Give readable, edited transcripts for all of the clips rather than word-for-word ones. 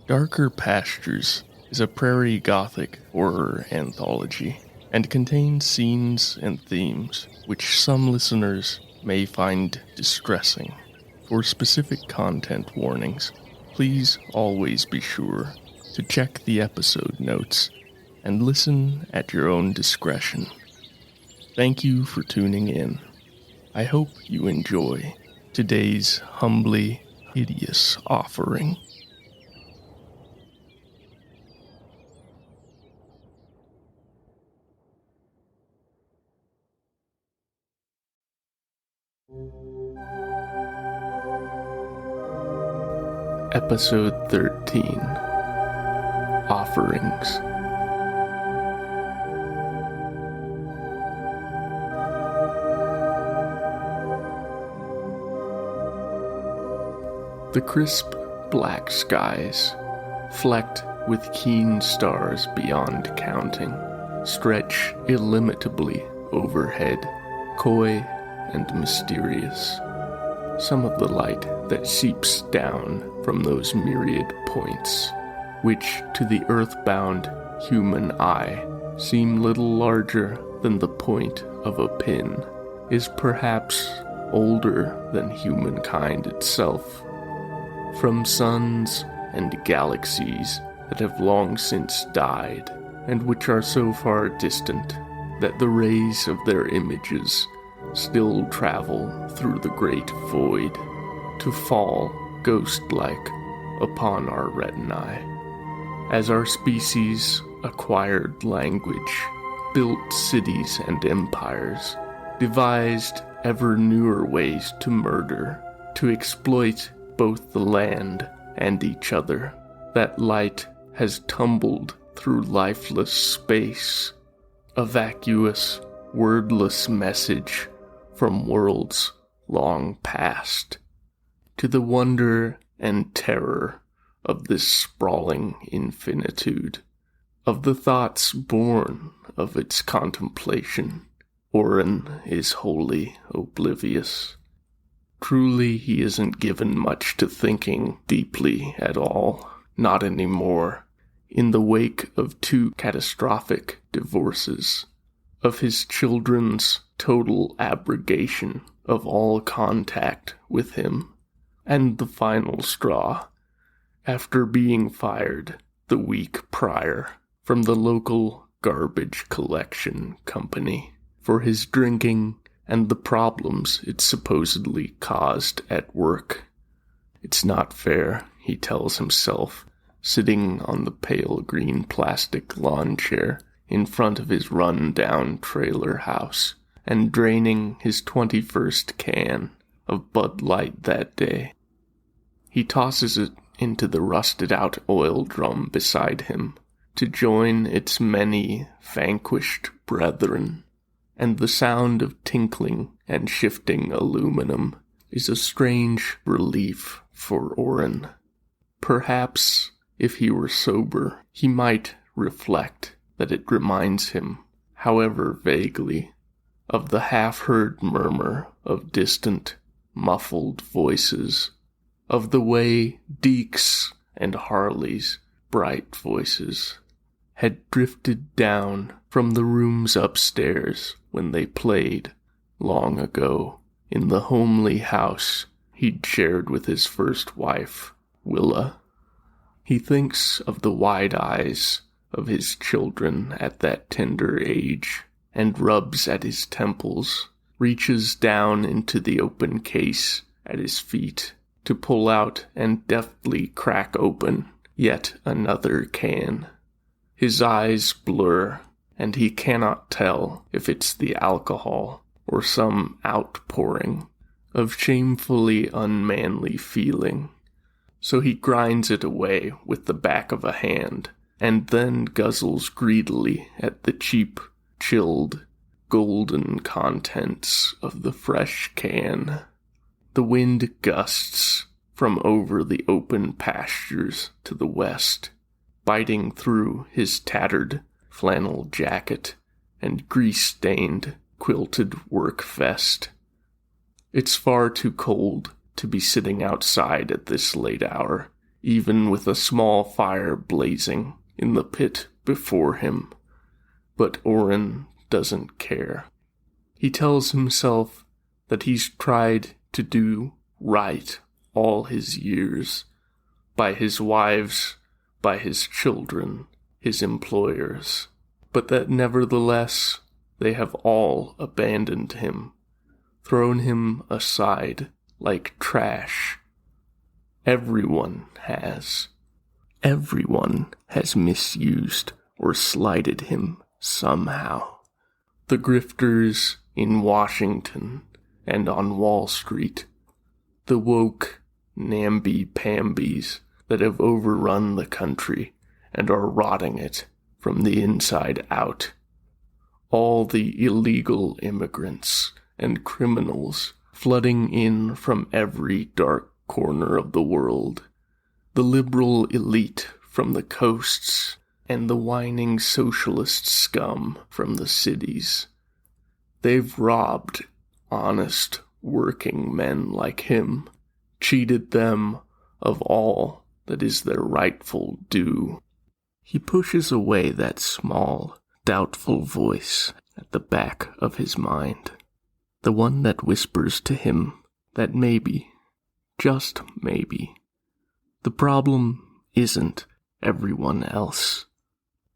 Darker Pastures is a prairie gothic horror anthology and contains scenes and themes which some listeners may find distressing. For specific content warnings, please always be sure to check the episode notes and listen at your own discretion. Thank you for tuning in. I hope you enjoy today's humbly hideous offering. Episode 13, Offerings. The crisp black skies, flecked with keen stars beyond counting, stretch illimitably overhead, coy and mysterious. Some of the light that seeps down from those myriad points, which to the earthbound human eye seem little larger than the point of a pin, is perhaps older than humankind itself. From suns and galaxies that have long since died, and which are so far distant that the rays of their images still travel through the great void, to fall ghost-like upon our retinae. As our species acquired language, built cities and empires, devised ever newer ways to murder, to exploit both the land and each other, that light has tumbled through lifeless space, a vacuous, wordless message from worlds long past, to the wonder and terror of this sprawling infinitude, of the thoughts born of its contemplation. Oren is wholly oblivious. Truly, he isn't given much to thinking deeply at all, not anymore, in the wake of 2 catastrophic divorces, of his children's total abrogation of all contact with him, and the final straw, after being fired the week prior from the local garbage collection company for his drinking and the problems it supposedly caused at work. It's not fair, he tells himself, sitting on the pale green plastic lawn chair in front of his run-down trailer house and draining his 21st can of Bud Light that day. He tosses it into the rusted-out oil drum beside him to join its many vanquished brethren, and the sound of tinkling and shifting aluminum is a strange relief for Oren. Perhaps, if he were sober, he might reflect that it reminds him, however vaguely, of the half-heard murmur of distant, muffled voices, of the way Deke's and Harley's bright voices had drifted down from the rooms upstairs when they played, long ago, in the homely house he'd shared with his first wife, Willa. He thinks of the wide eyes of his children at that tender age, and rubs at his temples, reaches down into the open case at his feet to pull out and deftly crack open yet another can. His eyes blur, and he cannot tell if it's the alcohol or some outpouring of shamefully unmanly feeling. So he grinds it away with the back of a hand, and then guzzles greedily at the cheap, chilled, golden contents of the fresh can. The wind gusts from over the open pastures to the west, biting through his tattered flannel jacket and grease-stained quilted work vest. It's far too cold to be sitting outside at this late hour, even with a small fire blazing in the pit before him. But Oren doesn't care. He tells himself that he's tried to do right all his years, by his wives, by his children, his employers, but that nevertheless they have all abandoned him, thrown him aside like trash. Everyone has. Everyone has misused or slighted him somehow. The grifters in Washington and on Wall Street, the woke namby-pambies that have overrun the country and are rotting it from the inside out, all the illegal immigrants and criminals flooding in from every dark corner of the world, the liberal elite from the coasts, and the whining socialist scum from the cities. They've robbed honest working men like him, cheated them of all that is their rightful due. He pushes away that small, doubtful voice at the back of his mind, the one that whispers to him that maybe, just maybe, the problem isn't everyone else,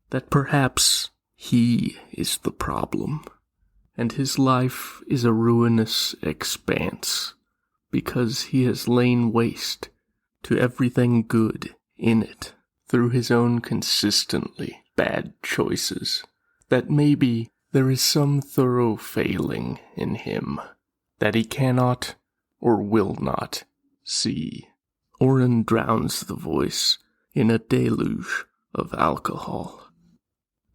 that perhaps he is the problem, and his life is a ruinous expanse because he has lain waste to everything good in it through his own consistently bad choices, that maybe there is some thorough failing in him that he cannot or will not see. Oren drowns the voice in a deluge of alcohol.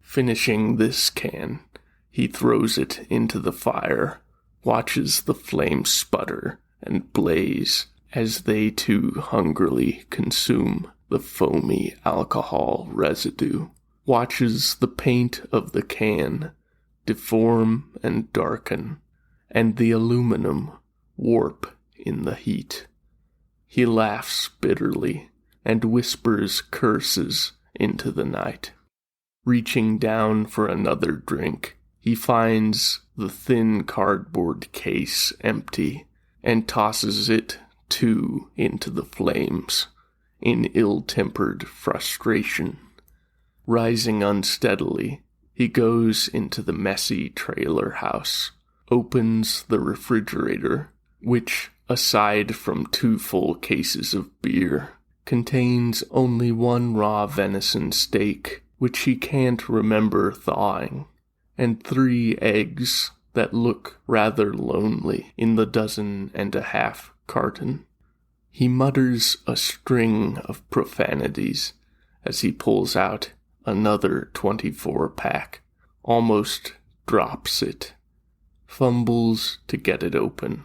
Finishing this can, he throws it into the fire, watches the flames sputter and blaze as they too hungrily consume the foamy alcohol residue, watches the paint of the can deform and darken, and the aluminum warp in the heat. He laughs bitterly and whispers curses into the night. Reaching down for another drink, he finds the thin cardboard case empty and tosses it too into the flames in ill-tempered frustration. Rising unsteadily, he goes into the messy trailer house, opens the refrigerator, which, aside from 2 full cases of beer, contains only 1 raw venison steak, which he can't remember thawing, and 3 eggs that look rather lonely in the 12.5 carton. He mutters a string of profanities as he pulls out another 24-pack, almost drops it, fumbles to get it open.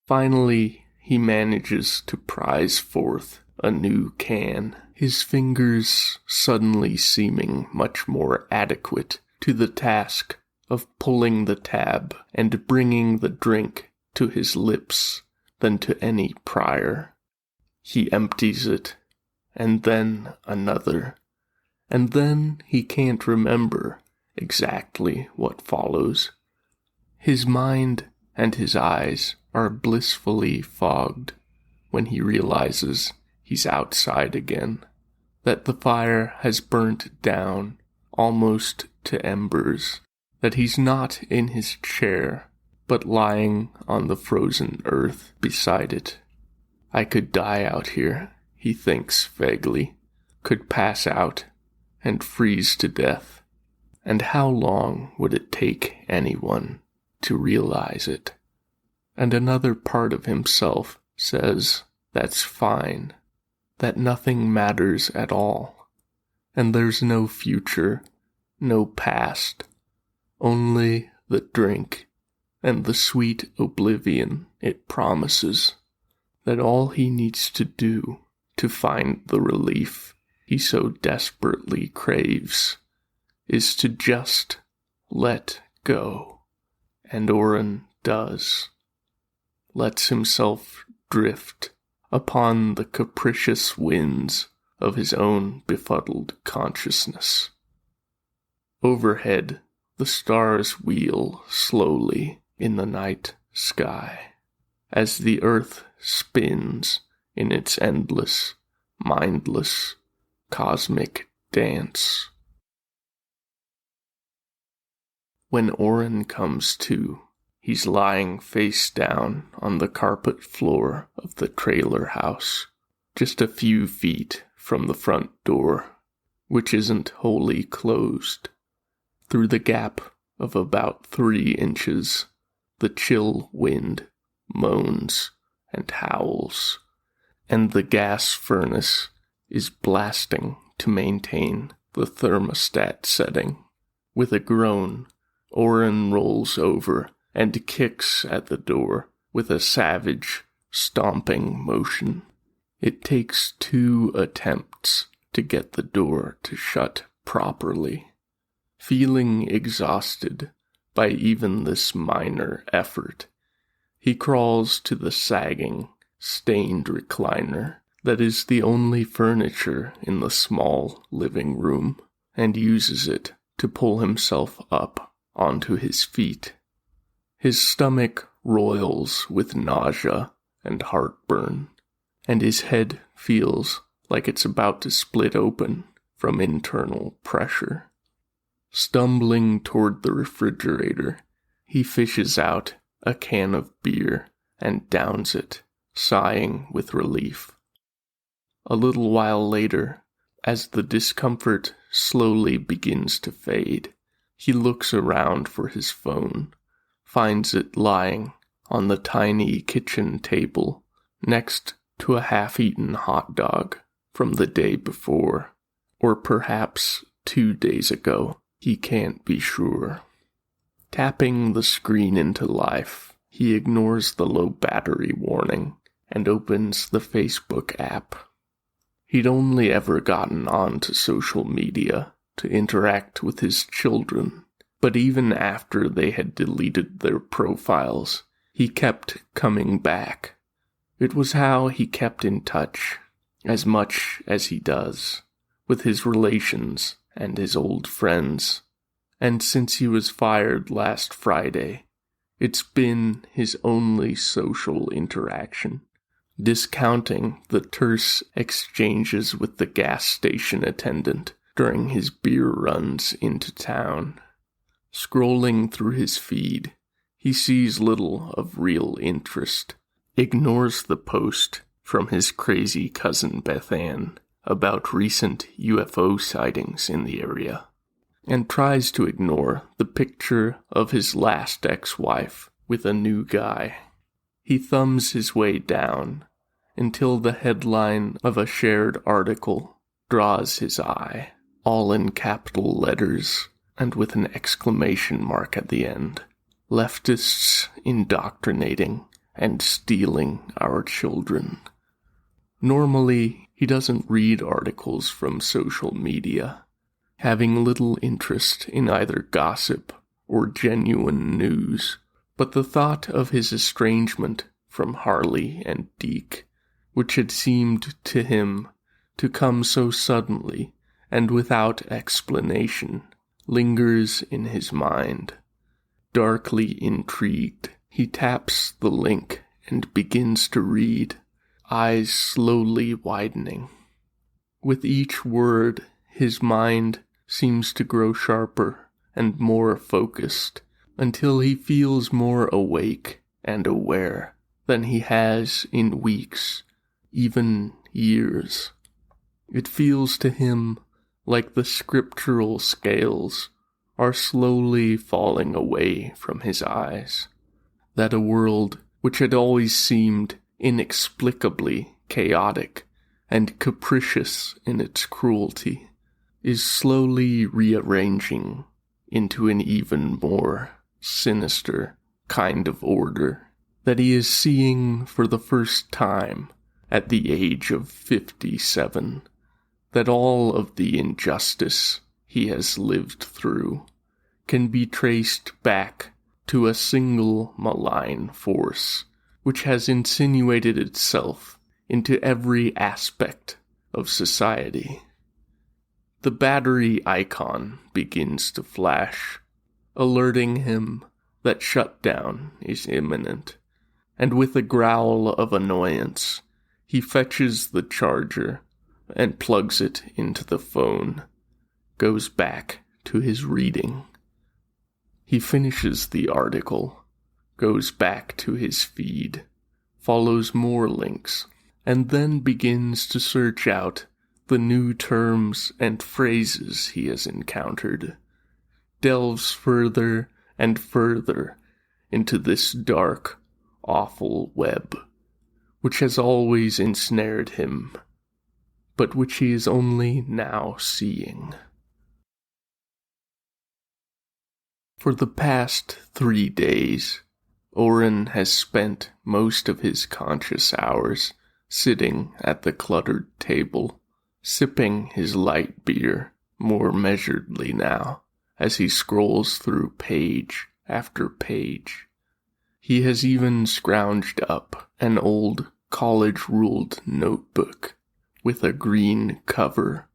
Finally, he manages to prize forth a new can, his fingers suddenly seeming much more adequate to the task of pulling the tab and bringing the drink to his lips than to any prior. He empties it, and then another, and then he can't remember exactly what follows. His mind and his eyes are blissfully fogged when he realizes he's outside again, that the fire has burnt down almost to embers, that he's not in his chair, but lying on the frozen earth beside it. I could die out here, he thinks vaguely, could pass out and freeze to death. And how long would it take anyone to realize it? And another part of himself says that's fine, that nothing matters at all, and there's no future, no past, only the drink and the sweet oblivion it promises, that all he needs to do to find the relief he so desperately craves is to just let go. And Oren does, lets himself drift upon the capricious winds of his own befuddled consciousness. Overhead, the stars wheel slowly in the night sky, as the earth spins in its endless, mindless, cosmic dance. When Oren comes to, he's lying face down on the carpet floor of the trailer house, just a few feet from the front door, which isn't wholly closed. Through the gap of about 3 inches, the chill wind moans and howls, and the gas furnace is blasting to maintain the thermostat setting. With a groan, Oren rolls over and kicks at the door with a savage, stomping motion. It takes 2 attempts to get the door to shut properly. Feeling exhausted by even this minor effort, he crawls to the sagging, stained recliner that is the only furniture in the small living room, and uses it to pull himself up onto his feet. His stomach roils with nausea and heartburn, and his head feels like it's about to split open from internal pressure. Stumbling toward the refrigerator, he fishes out a can of beer and downs it, sighing with relief. A little while later, as the discomfort slowly begins to fade, he looks around for his phone, finds it lying on the tiny kitchen table next to a half-eaten hot dog from the day before, or perhaps 2 days ago. He can't be sure. Tapping the screen into life, he ignores the low battery warning and opens the Facebook app. He'd only ever gotten onto social media to interact with his children, but even after they had deleted their profiles, he kept coming back. It was how he kept in touch, as much as he does, with his relations and his old friends, and since he was fired last Friday, it's been his only social interaction, discounting the terse exchanges with the gas station attendant during his beer runs into town. Scrolling through his feed, he sees little of real interest, ignores the post from his crazy cousin Beth Ann about recent UFO sightings in the area, and tries to ignore the picture of his last ex-wife with a new guy. He thumbs his way down until the headline of a shared article draws his eye, all in capital letters and with an exclamation mark at the end. Leftists indoctrinating and stealing our children. Normally, he doesn't read articles from social media, having little interest in either gossip or genuine news, but the thought of his estrangement from Harley and Deke, which had seemed to him to come so suddenly and without explanation, lingers in his mind. Darkly intrigued, he taps the link and begins to read, eyes slowly widening. With each word, his mind seems to grow sharper and more focused until he feels more awake and aware than he has in weeks, even years. It feels to him like the scriptural scales are slowly falling away from his eyes, that a world which had always seemed inexplicably chaotic and capricious in its cruelty is slowly rearranging into an even more sinister kind of order that he is seeing for the first time at the age of 57, that all of the injustice he has lived through can be traced back to a single malign force which has insinuated itself into every aspect of society. The battery icon begins to flash, alerting him that shutdown is imminent, and with a growl of annoyance, he fetches the charger and plugs it into the phone, goes back to his reading. He finishes the article, goes back to his feed, follows more links, and then begins to search out the new terms and phrases he has encountered, delves further and further into this dark, awful web, which has always ensnared him, but which he is only now seeing. For the past 3 days, Oren has spent most of his conscious hours sitting at the cluttered table, sipping his light beer more measuredly now as he scrolls through page after page. He has even scrounged up an old college-ruled notebook with a green cover,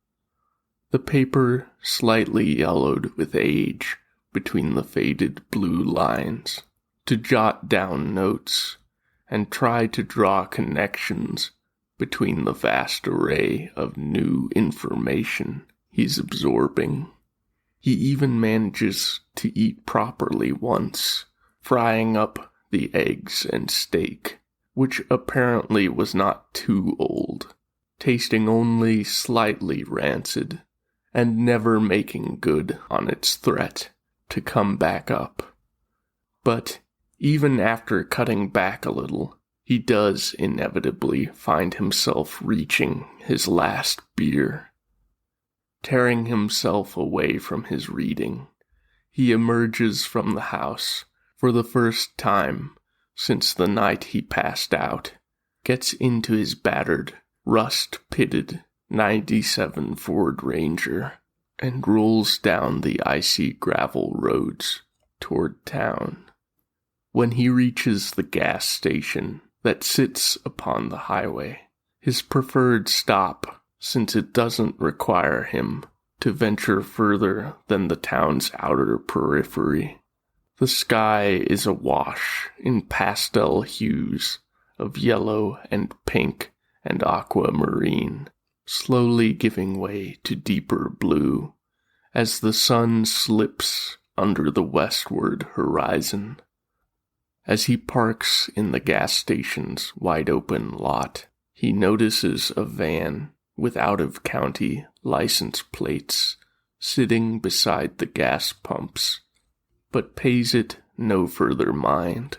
the paper slightly yellowed with age between the faded blue lines, to jot down notes and try to draw connections between the vast array of new information he's absorbing. He even manages to eat properly once, frying up the eggs and steak, which apparently was not too old, tasting only slightly rancid, and never making good on its threat to come back up. But even after cutting back a little, he does inevitably find himself reaching his last beer. Tearing himself away from his reading, he emerges from the house for the first time since the night he passed out, gets into his battered, rust-pitted 97 Ford Ranger, and rolls down the icy gravel roads toward town. When he reaches the gas station that sits upon the highway, his preferred stop since it doesn't require him to venture further than the town's outer periphery, the sky is awash in pastel hues of yellow and pink and aquamarine, slowly giving way to deeper blue as the sun slips under the westward horizon. As he parks in the gas station's wide-open lot, he notices a van with out-of-county license plates sitting beside the gas pumps, but pays it no further mind.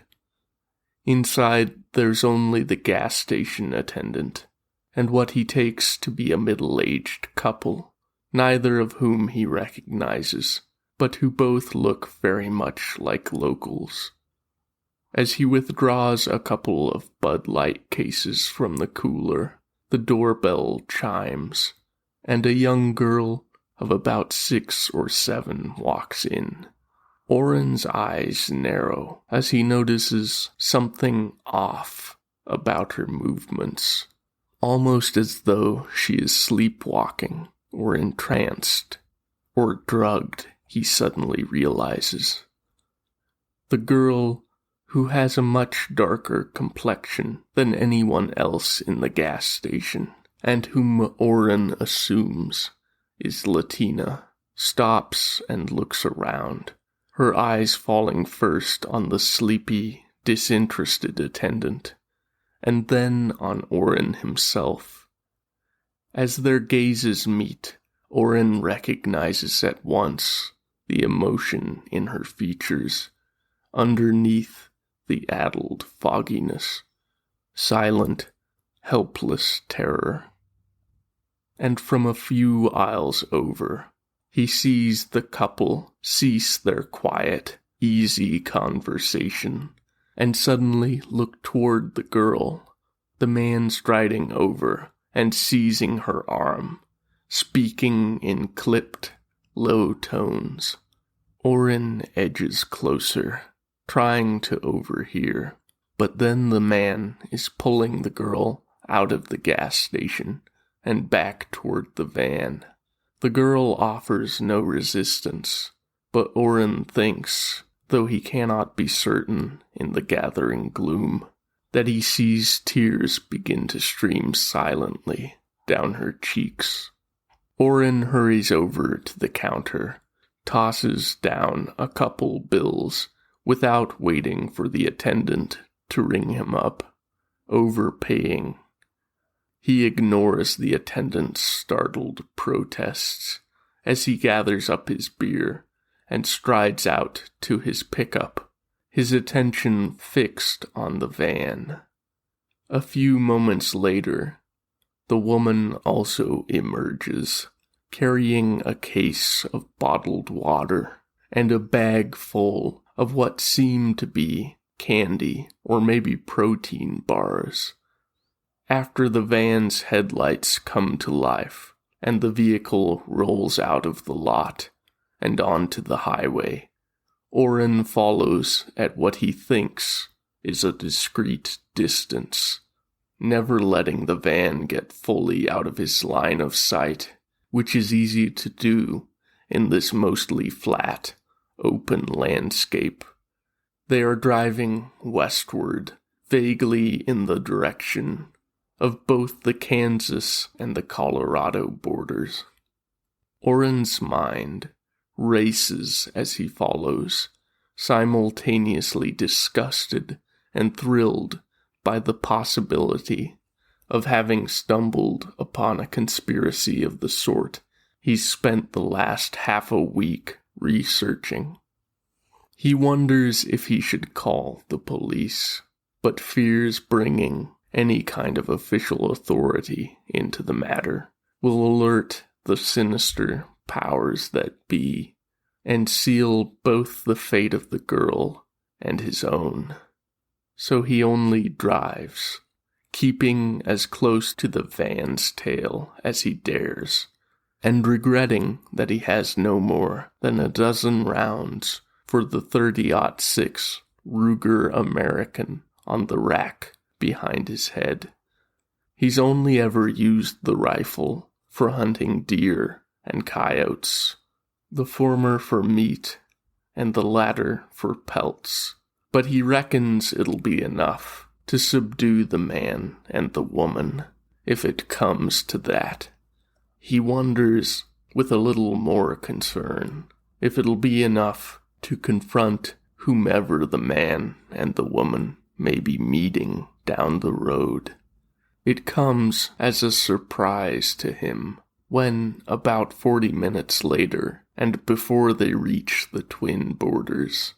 Inside, there's only the gas station attendant, and what he takes to be a middle-aged couple, neither of whom he recognizes, but who both look very much like locals. As he withdraws a couple of Bud Light cases from the cooler, the doorbell chimes, and a young girl of about 6 or 7 walks in. Oren's eyes narrow as he notices something off about her movements, almost as though she is sleepwalking or entranced, or drugged, he suddenly realizes. The girl, who has a much darker complexion than anyone else in the gas station, and whom Oren assumes is Latina, stops and looks around, her eyes falling first on the sleepy, disinterested attendant, and then on Oren himself. As their gazes meet, Oren recognizes at once the emotion in her features, underneath the addled fogginess, silent, helpless terror. And from a few aisles over, he sees the couple cease their quiet, easy conversation, and suddenly look toward the girl, the man striding over and seizing her arm, speaking in clipped, low tones. Oren edges closer, trying to overhear, but then the man is pulling the girl out of the gas station and back toward the van. The girl offers no resistance, but Oren thinks, though he cannot be certain in the gathering gloom, that he sees tears begin to stream silently down her cheeks. Oren hurries over to the counter, tosses down a couple bills without waiting for the attendant to ring him up, overpaying. He ignores the attendant's startled protests as he gathers up his beer and strides out to his pickup, his attention fixed on the van. A few moments later, the woman also emerges, carrying a case of bottled water and a bag full of what seem to be candy or maybe protein bars. After the van's headlights come to life and the vehicle rolls out of the lot and onto the highway, Oren follows at what he thinks is a discreet distance, never letting the van get fully out of his line of sight, which is easy to do in this mostly flat, open landscape. They are driving westward, vaguely in the direction of both the Kansas and the Colorado borders. Oren's mind races as he follows, simultaneously disgusted and thrilled by the possibility of having stumbled upon a conspiracy of the sort he's spent the last half a week researching. He wonders if he should call the police, but fears bringing any kind of official authority into the matter will alert the sinister powers that be and seal both the fate of the girl and his own. So he only drives, keeping as close to the van's tail as he dares, and regretting that he has no more than a dozen rounds for the .30-06 Ruger American on the rack behind his head. He's only ever used the rifle for hunting deer and coyotes, the former for meat and the latter for pelts, but he reckons it'll be enough to subdue the man and the woman, if it comes to that. He wonders, with a little more concern, if it'll be enough to confront whomever the man and the woman may be meeting down the road. It comes as a surprise to him when, about 40 minutes later, and before they reach the twin borders,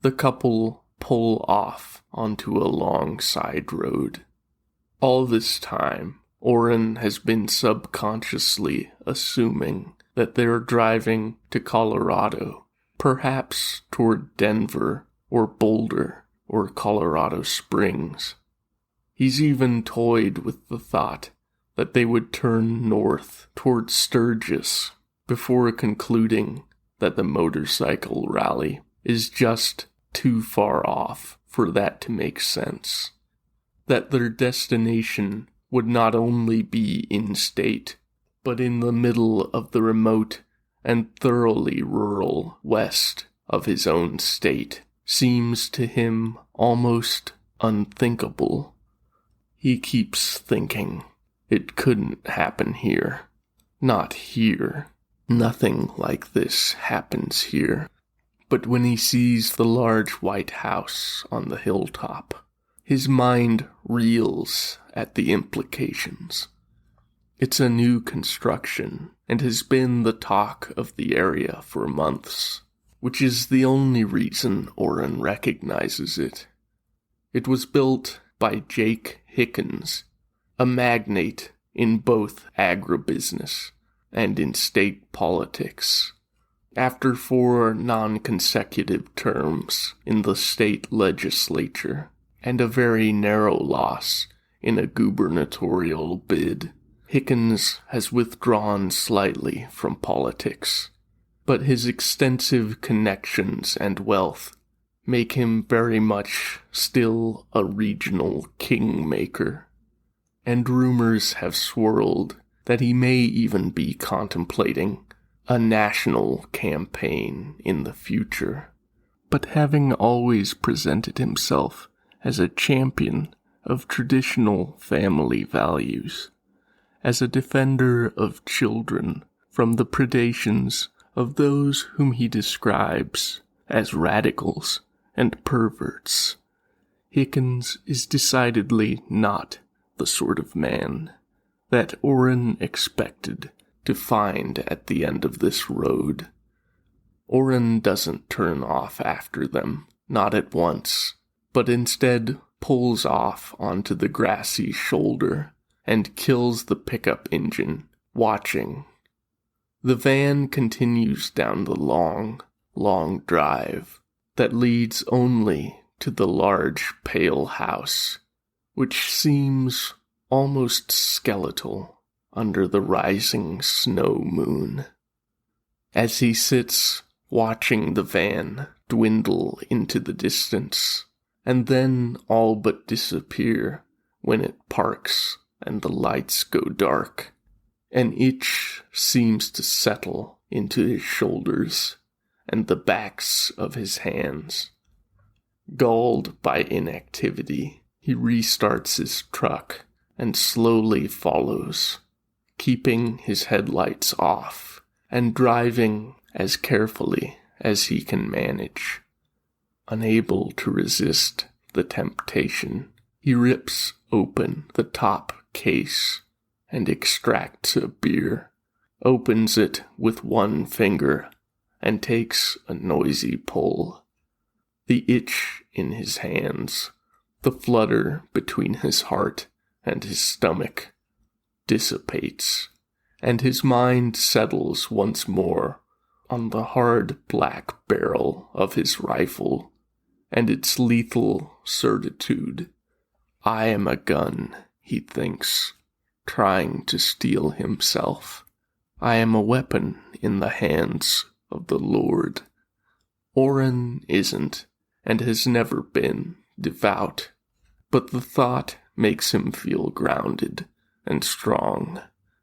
the couple pull off onto a long side road. All this time, Oren has been subconsciously assuming that they're driving to Colorado, perhaps toward Denver or Boulder or Colorado Springs. He's even toyed with the thought that they would turn north toward Sturgis before concluding that the motorcycle rally is just too far off for that to make sense. That their destination would not only be in state, but in the middle of the remote and thoroughly rural west of his own state, seems to him almost unthinkable. He keeps thinking, it couldn't happen here. Not here. Nothing like this happens here. But when he sees the large white house on the hilltop, his mind reels at the implications. It's a new construction and has been the talk of the area for months, which is the only reason Oren recognizes it. It was built by Jake Hickens, a magnate in both agribusiness and in state politics, after 4 non-consecutive terms in the state legislature and a very narrow loss in a gubernatorial bid. Hickens has withdrawn slightly from politics, but his extensive connections and wealth make him very much still a regional kingmaker. and rumors have swirled that he may even be contemplating a national campaign in the future. But having always presented himself as a champion of traditional family values, as a defender of children from the predations of those whom he describes as radicals and perverts, Hickens is decidedly not the sort of man that Orrin expected to find at the end of this road. Orrin doesn't turn off after them, not at once, but instead pulls off onto the grassy shoulder and kills the pickup engine, watching. The van continues down the long, long drive that leads only to the large pale house, which seems almost skeletal under the rising snow moon. As he sits watching the van dwindle into the distance, and then all but disappear when it parks and the lights go dark, an itch seems to settle into his shoulders and the backs of his hands. Galled by inactivity, he restarts his truck and slowly follows, keeping his headlights off and driving as carefully as he can manage. Unable to resist the temptation, he rips open the top case and extracts a beer, opens it with one finger, and takes a noisy pull. The itch in his hands, the flutter between his heart and his stomach, dissipates, and his mind settles once more on the hard black barrel of his rifle and its lethal certitude. I am a gun, he thinks, trying to steel himself. I am a weapon in the hands of the Lord. Orrin isn't, and has never been, devout, but the thought makes him feel grounded and strong,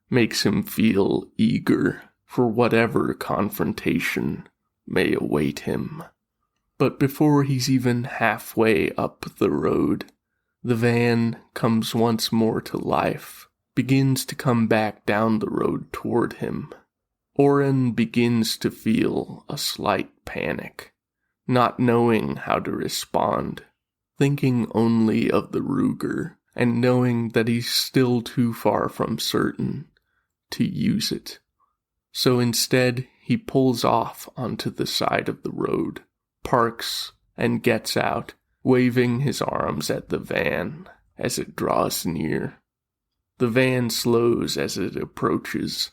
makes him feel eager for whatever confrontation may await him. But before he's even halfway up the road, the van comes once more to life, begins to come back down the road toward him. Orrin begins to feel a slight panic, not knowing how to respond, thinking only of the Ruger, and knowing that he's still too far from certain to use it. So instead, he pulls off onto the side of the road, parks, and gets out, waving his arms at the van as it draws near. The van slows as it approaches,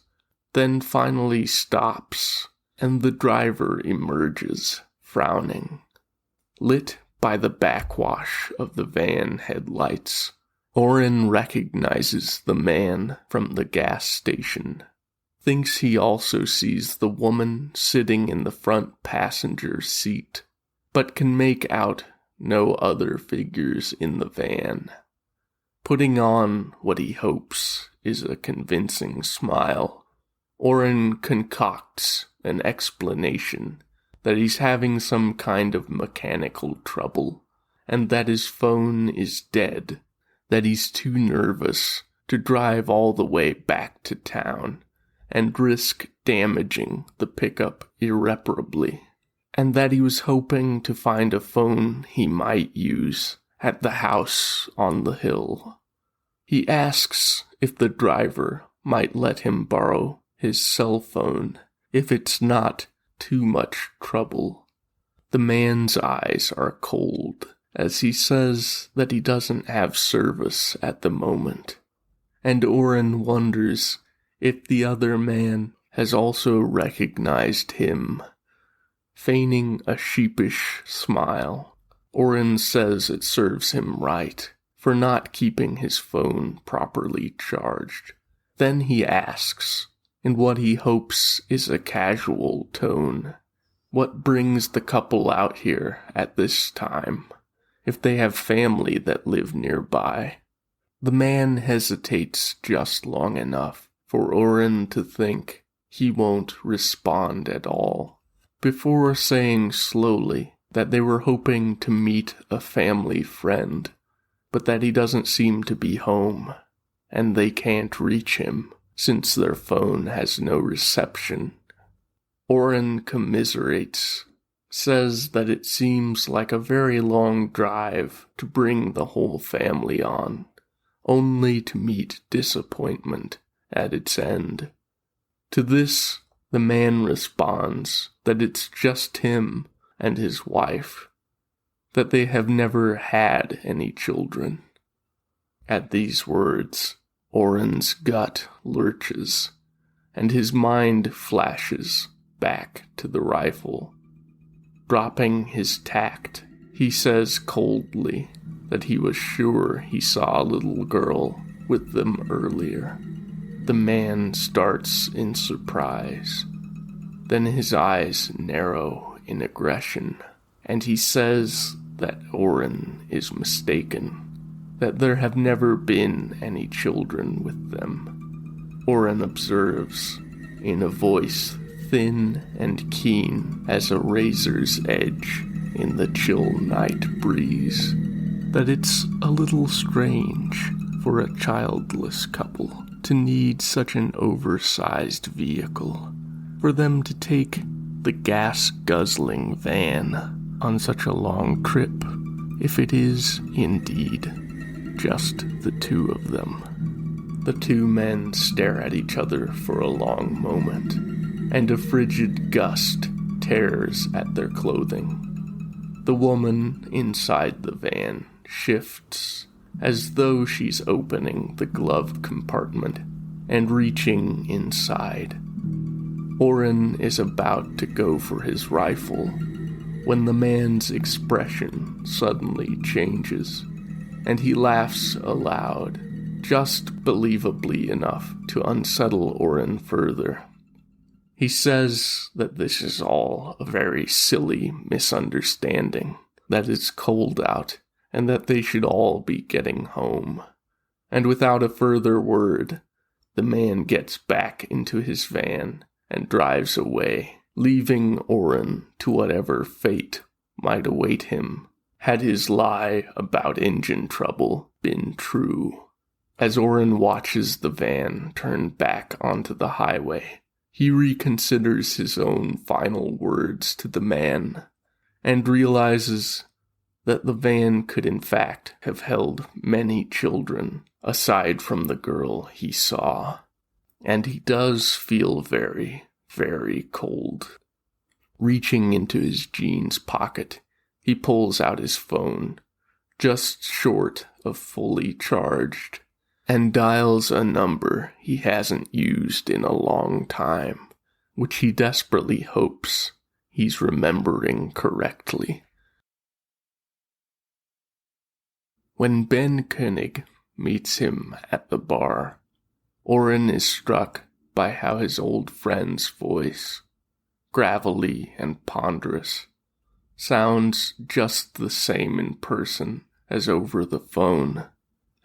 then finally stops, and the driver emerges, frowning. Lit by the backwash of the van headlights, Orrin recognizes the man from the gas station, thinks he also sees the woman sitting in the front passenger seat, but can make out no other figures in the van. Putting on what he hopes is a convincing smile, Orrin concocts an explanation that he's having some kind of mechanical trouble, and that his phone is dead, that he's too nervous to drive all the way back to town and risk damaging the pickup irreparably, and that he was hoping to find a phone he might use at the house on the hill. He asks if the driver might let him borrow his cell phone if it's not too much trouble. The man's eyes are cold as he says that he doesn't have service at the moment, and Orrin wonders if the other man has also recognized him. Feigning a sheepish smile, Orrin says it serves him right for not keeping his phone properly charged. Then he asks, in what he hopes is a casual tone, what brings the couple out here at this time, if they have family that live nearby. The man hesitates just long enough for Oren to think he won't respond at all, before saying slowly that they were hoping to meet a family friend, but that he doesn't seem to be home, and they can't reach him since their phone has no reception. Oren commiserates, says that it seems like a very long drive to bring the whole family on, only to meet disappointment at its end. To this, the man responds that it's just him and his wife, that they have never had any children. At these words, Oren's gut lurches, and his mind flashes back to the rifle. Dropping his tact, he says coldly that he was sure he saw a little girl with them earlier. The man starts in surprise. Then his eyes narrow in aggression, and he says that Oren is mistaken, that there have never been any children with them. Oren observes, in a voice thin and keen as a razor's edge in the chill night breeze, that it's a little strange for a childless couple to need such an oversized vehicle, for them to take the gas-guzzling van on such a long trip, if it is indeed just the two of them. The two men stare at each other for a long moment, and a frigid gust tears at their clothing. The woman inside the van shifts, as though she's opening the glove compartment and reaching inside. Oren is about to go for his rifle when the man's expression suddenly changes, and he laughs aloud, just believably enough to unsettle Oren further. He says that this is all a very silly misunderstanding, that it's cold out, and that they should all be getting home. And without a further word, the man gets back into his van and drives away, leaving Oren to whatever fate might await him, had his lie about engine trouble been true. As Oren watches the van turn back onto the highway, he reconsiders his own final words to the man, and realizes that the van could in fact have held many children aside from the girl he saw. And he does feel very, very cold. Reaching into his jeans pocket, he pulls out his phone, just short of fully charged, and dials a number he hasn't used in a long time, which he desperately hopes he's remembering correctly. When Ben Koenig meets him at the bar, Oren is struck by how his old friend's voice, gravelly and ponderous, sounds just the same in person as over the phone,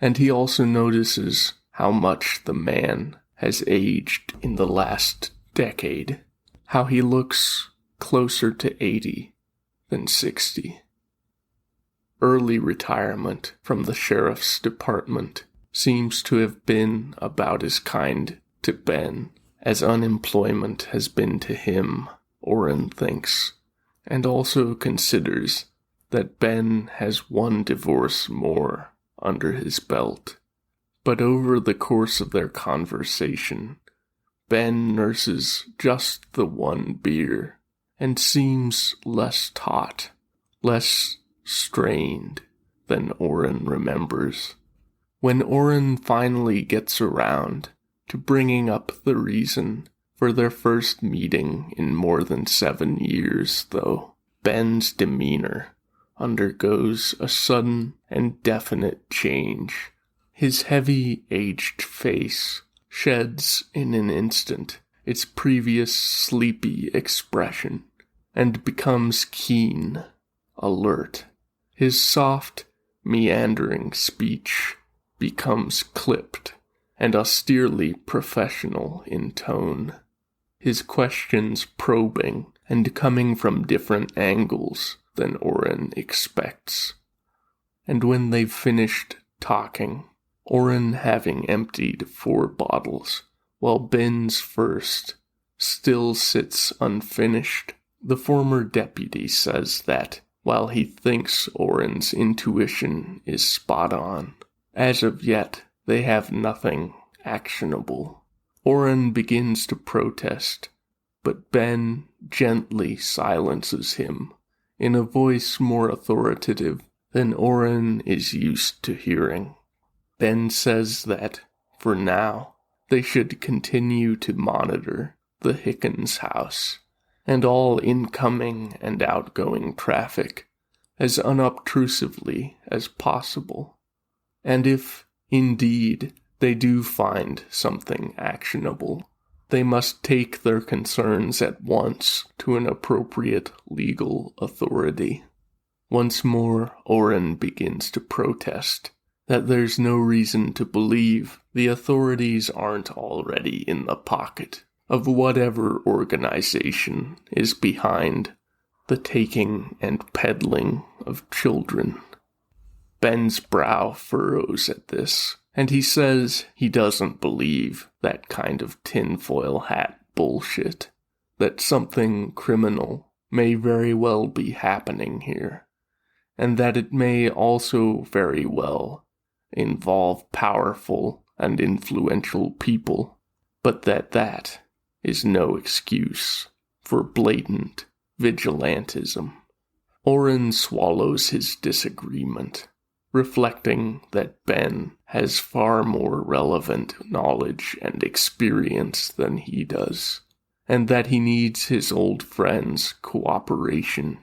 and he also notices how much the man has aged in the last decade, how he looks closer to 80 than 60. Early retirement from the sheriff's department seems to have been about as kind to Ben as unemployment has been to him, Oren thinks, and also considers that Ben has one divorce more under his belt. But over the course of their conversation, Ben nurses just the one beer and seems less taut, less strained than Oren remembers. When Oren finally gets around to bringing up the reason for their first meeting in more than 7 years, though, Ben's demeanor undergoes a sudden and definite change. His heavy, aged face sheds in an instant its previous sleepy expression and becomes keen, alert. His soft, meandering speech becomes clipped and austerely professional in tone, his questions probing and coming from different angles than Oren expects. And when they've finished talking, Oren having emptied 4 bottles, while Ben's first still sits unfinished, the former deputy says that, while he thinks Oren's intuition is spot on, as of yet they have nothing actionable. Oren begins to protest, but Ben gently silences him in a voice more authoritative than Oren is used to hearing. Ben says that, for now, they should continue to monitor the Hickens house and all incoming and outgoing traffic as unobtrusively as possible. And if, indeed, they do find something actionable, they must take their concerns at once to an appropriate legal authority. Once more, Oren begins to protest that there's no reason to believe the authorities aren't already in the pocket of whatever organization is behind the taking and peddling of children. Ben's brow furrows at this, and he says he doesn't believe that kind of tinfoil hat bullshit, that something criminal may very well be happening here, and that it may also very well involve powerful and influential people, but that is no excuse for blatant vigilantism. Oren swallows his disagreement, reflecting that Ben has far more relevant knowledge and experience than he does, and that he needs his old friend's cooperation.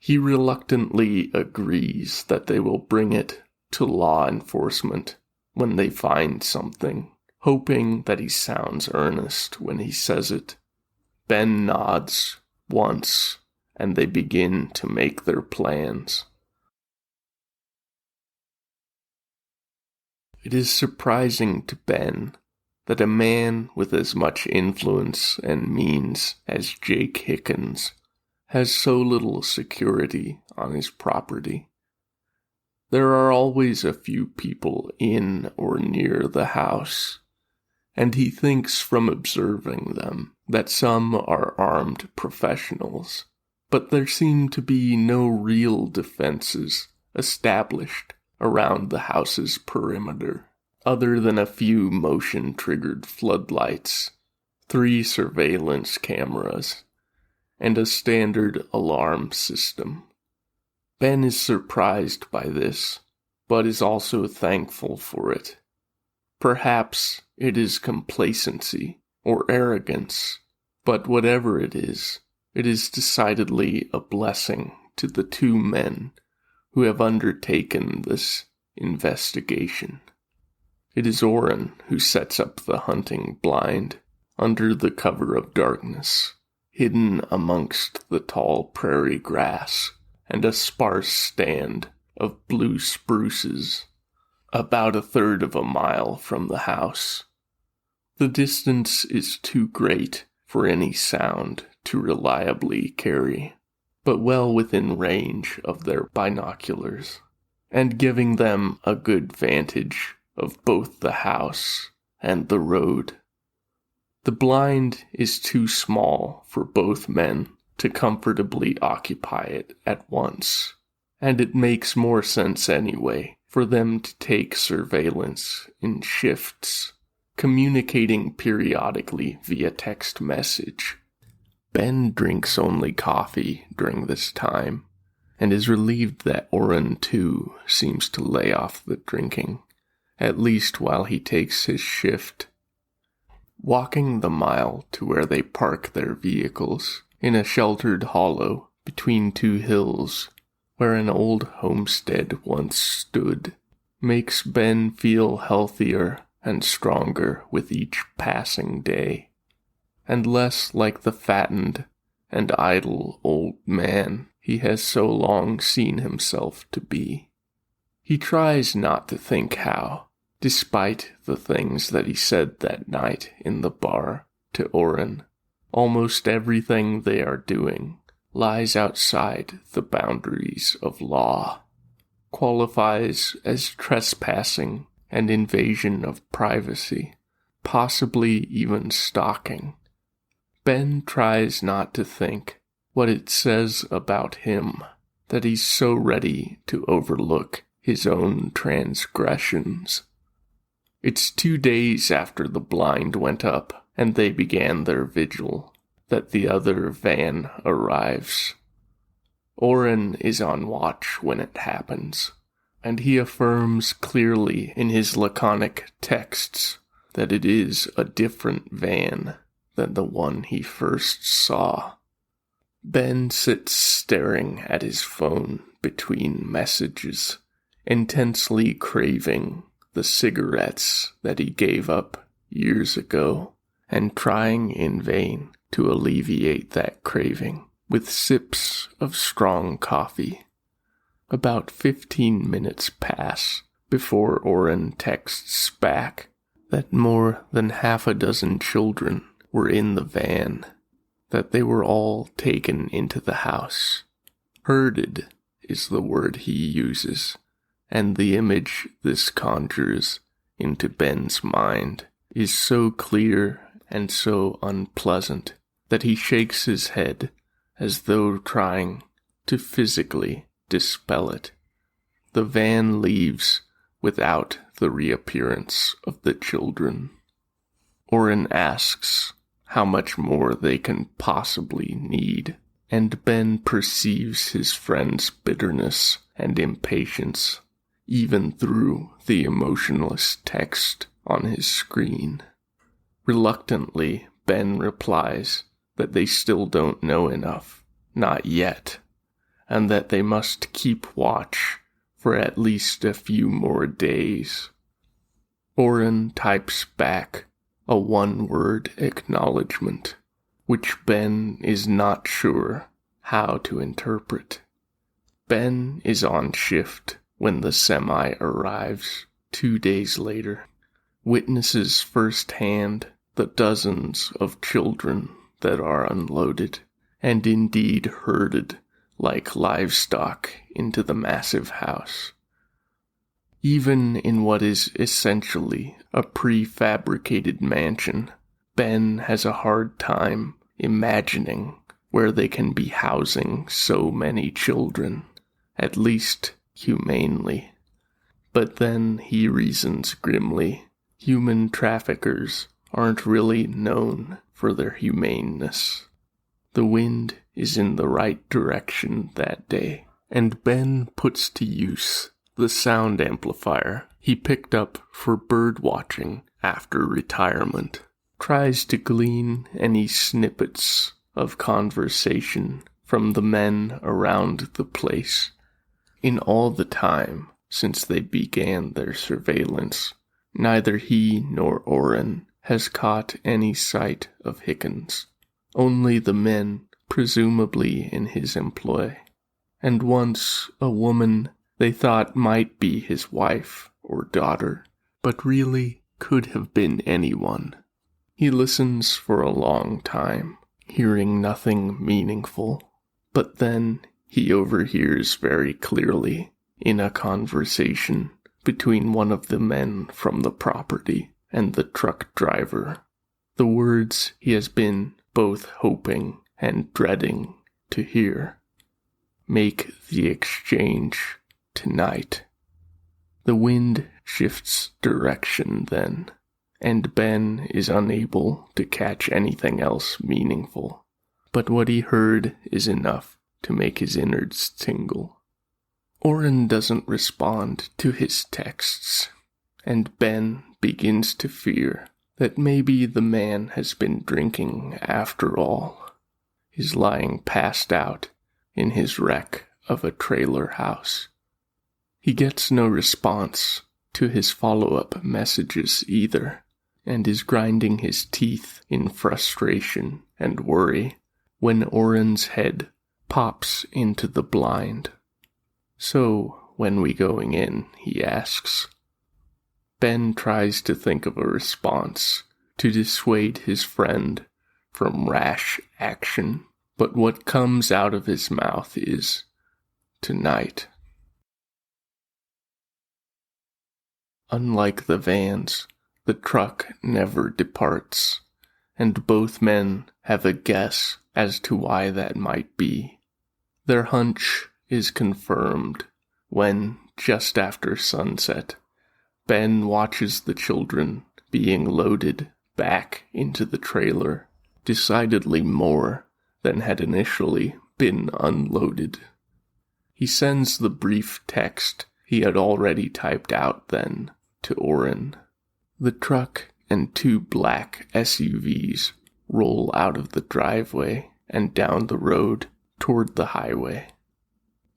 He reluctantly agrees that they will bring it to law enforcement when they find something, hoping that he sounds earnest when he says it. Ben nods once, and they begin to make their plans. It is surprising to Ben that a man with as much influence and means as Jake Hickens has so little security on his property. There are always a few people in or near the house, and he thinks from observing them that some are armed professionals, but there seem to be no real defenses established around the house's perimeter, other than a few motion-triggered floodlights, 3 surveillance cameras, and a standard alarm system. Ben is surprised by this, but is also thankful for it. Perhaps it is complacency or arrogance, but whatever it is decidedly a blessing to the 2 men who have undertaken this investigation. It is Oren who sets up the hunting blind under the cover of darkness, hidden amongst the tall prairie grass and a sparse stand of blue spruces, about 1/3 of a mile from the house. The distance is too great for any sound to reliably carry, but well within range of their binoculars, and giving them a good vantage of both the house and the road. The blind is too small for both men to comfortably occupy it at once, and it makes more sense anyway for them to take surveillance in shifts, communicating periodically via text message. Ben drinks only coffee during this time, and is relieved that Oren too seems to lay off the drinking, at least while he takes his shift. Walking the mile to where they park their vehicles, in a sheltered hollow between 2 hills, where an old homestead once stood, makes Ben feel healthier and stronger with each passing day, and less like the fattened and idle old man he has so long seen himself to be. He tries not to think how, Despite the things that he said that night in the bar to Oren, almost everything they are doing lies outside the boundaries of law, qualifies as trespassing and invasion of privacy, possibly even stalking. Ben tries not to think what it says about him that he's so ready to overlook his own transgressions. It's 2 days after the blind went up and they began their vigil that the other van arrives. Oren is on watch when it happens, and he affirms clearly in his laconic texts that it is a different van than the one he first saw. Ben sits staring at his phone between messages, intensely craving the cigarettes that he gave up years ago, and trying in vain to alleviate that craving with sips of strong coffee. About 15 minutes pass before Oren texts back that more than half a dozen children were in the van, that they were all taken into the house. Herded is the word he uses, and the image this conjures into Ben's mind is so clear and so unpleasant that he shakes his head as though trying to physically dispel it. The van leaves without the reappearance of the children. Oren asks how much more they can possibly need, and Ben perceives his friend's bitterness and impatience, even through the emotionless text on his screen. Reluctantly, Ben replies that they still don't know enough, not yet, and that they must keep watch for at least a few more days. Oren types back a one-word acknowledgement, which Ben is not sure how to interpret. Ben is on shift when the semi arrives 2 days later, witnesses firsthand the dozens of children that are unloaded, and indeed herded like livestock into the massive house. Even in what is essentially a prefabricated mansion, Ben has a hard time imagining where they can be housing so many children, at least humanely. But then he reasons grimly, human traffickers aren't really known for their humaneness. The wind is in the right direction that day, and Ben puts to use the sound amplifier he picked up for bird watching after retirement, tries to glean any snippets of conversation from the men around the place. In all the time since they began their surveillance, neither he nor Oren has caught any sight of Hickens, only the men presumably in his employ, and once a woman they thought might be his wife or daughter, but really could have been anyone. He listens for a long time, hearing nothing meaningful, but then he overhears very clearly, in a conversation between one of the men from the property and the truck driver, the words he has been both hoping and dreading to hear. Make the exchange tonight. The wind shifts direction then, and Ben is unable to catch anything else meaningful, but what he heard is enough to make his innards tingle. Oren doesn't respond to his texts, and Ben begins to fear that maybe the man has been drinking after all, is lying passed out in his wreck of a trailer house. He gets no response to his follow-up messages either, and is grinding his teeth in frustration and worry when Oren's head pops into the blind. "So, when we going in?" he asks. Ben tries to think of a response to dissuade his friend from rash action, but what comes out of his mouth is, "Tonight." Unlike the vans, the truck never departs, and both men have a guess as to why that might be. Their hunch is confirmed when, just after sunset, Ben watches the children being loaded back into the trailer, decidedly more than had initially been unloaded. He sends the brief text he had already typed out then to Oren. The truck and 2 black SUVs roll out of the driveway and down the road toward the highway.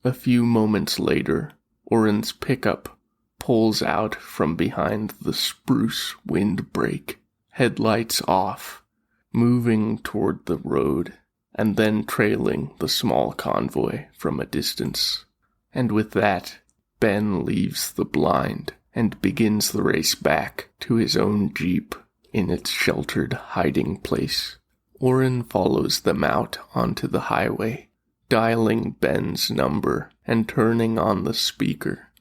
A few moments later, Oren's pickup pulls out from behind the spruce windbreak, headlights off, moving toward the road, and then trailing the small convoy from a distance. And with that, Ben leaves the blind and begins the race back to his own Jeep in its sheltered hiding place. Oren follows them out onto the highway, dialing Ben's number and turning on the speaker,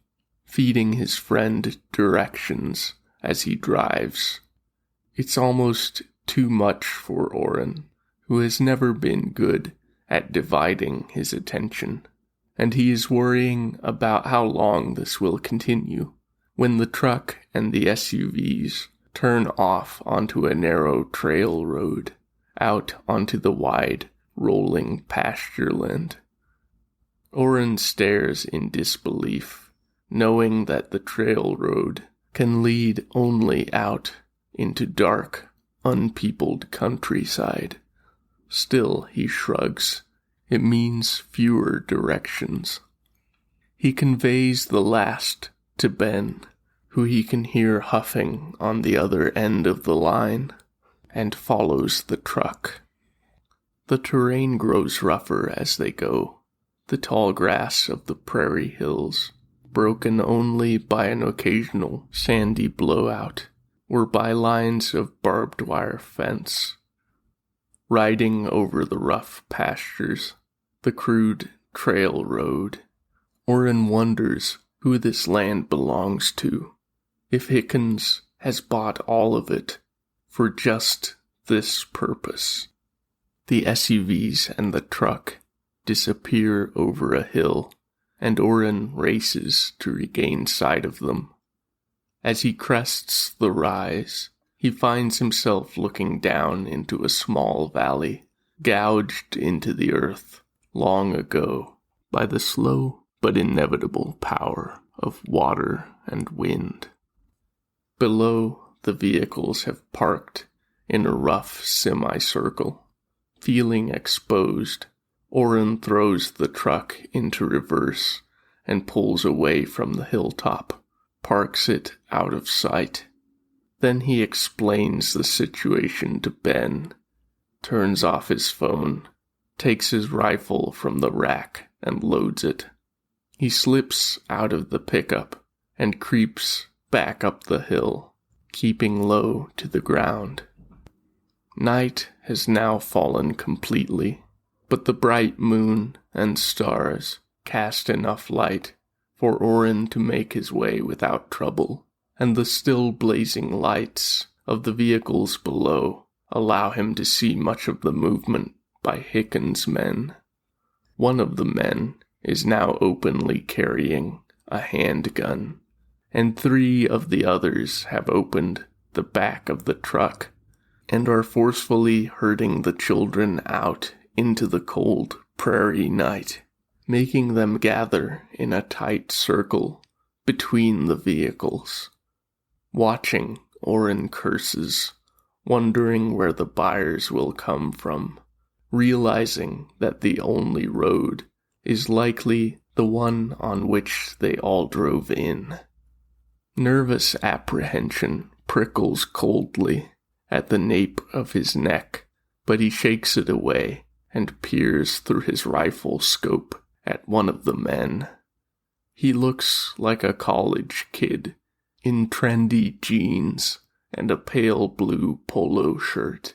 feeding his friend directions as he drives. It's almost too much for Oren, who has never been good at dividing his attention, and he is worrying about how long this will continue when the truck and the SUVs turn off onto a narrow trail road, out onto the wide, rolling pasture land. Oren stares in disbelief, knowing that the trail road can lead only out into dark, unpeopled countryside. Still, he shrugs. It means fewer directions. He conveys the last to Ben, who he can hear huffing on the other end of the line, and follows the truck. The terrain grows rougher as they go, the tall grass of the prairie hills, broken only by an occasional sandy blowout, or by lines of barbed wire fence. Riding over the rough pastures, the crude trail road, Oren wonders who this land belongs to, if Hickens has bought all of it for just this purpose. The SUVs and the truck disappear over a hill, and Oren races to regain sight of them. As he crests the rise, he finds himself looking down into a small valley, gouged into the earth long ago by the slow but inevitable power of water and wind. Below, the vehicles have parked in a rough semicircle. Feeling exposed, Oren throws the truck into reverse and pulls away from the hilltop, parks it out of sight. Then he explains the situation to Ben, turns off his phone, takes his rifle from the rack and loads it. He slips out of the pickup and creeps back up the hill, keeping low to the ground. Night has now fallen completely, but the bright moon and stars cast enough light for Oren to make his way without trouble, and the still blazing lights of the vehicles below allow him to see much of the movement by Hickens' men. One of the men is now openly carrying a handgun, and 3 of the others have opened the back of the truck and are forcefully herding the children out into the cold prairie night, making them gather in a tight circle between the vehicles. Watching, Oren curses, wondering where the buyers will come from, realizing that the only road is likely the one on which they all drove in. Nervous apprehension prickles coldly at the nape of his neck, but he shakes it away and peers through his rifle scope at one of the men. He looks like a college kid in trendy jeans and a pale blue polo shirt,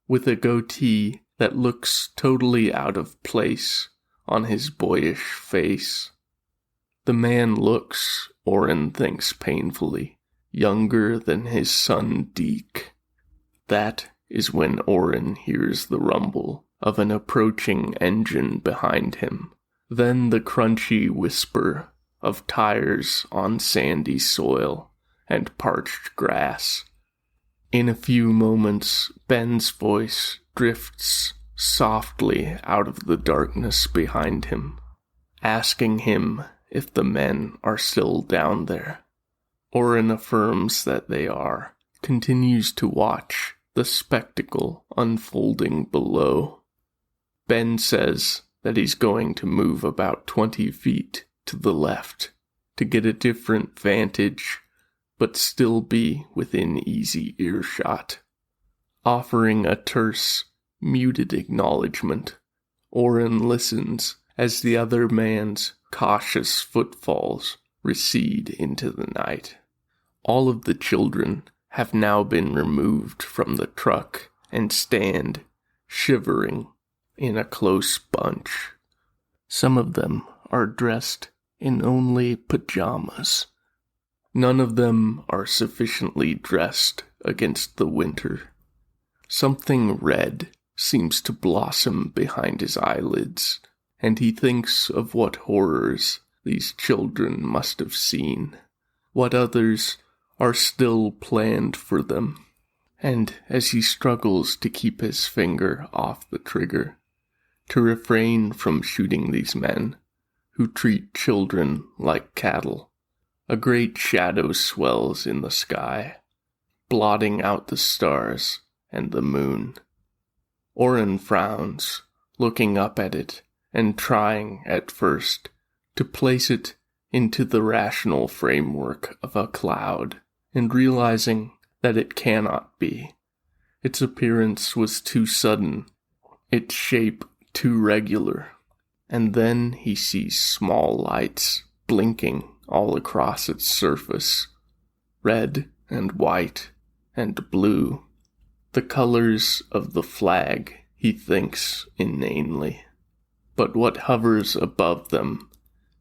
with a goatee that looks totally out of place on his boyish face. The man looks, Oren thinks painfully, younger than his son Deke. That is when Oren hears the rumble of an approaching engine behind him, then the crunchy whisper of tires on sandy soil and parched grass. In a few moments, Ben's voice drifts softly out of the darkness behind him, asking him if the men are still down there. Oren affirms that they are, continues to watch the spectacle unfolding below. Ben says that he's going to move about 20 feet to the left to get a different vantage, but still be within easy earshot. Offering a terse, muted acknowledgement, Oren listens as the other man's cautious footfalls recede into the night. All of the children have now been removed from the truck and stand, shivering, in a close bunch. Some of them are dressed in only pajamas. None of them are sufficiently dressed against the winter. Something red seems to blossom behind his eyelids, and he thinks of what horrors these children must have seen, what others are still planned for them, and as he struggles to keep his finger off the trigger, to refrain from shooting these men who treat children like cattle, a great shadow swells in the sky, blotting out the stars and the moon. Oren frowns, looking up at it and trying, at first, to place it into the rational framework of a cloud, and realizing that it cannot be. Its appearance was too sudden, its shape too regular, and then he sees small lights blinking all across its surface, red and white and blue, the colors of the flag, he thinks inanely. But what hovers above them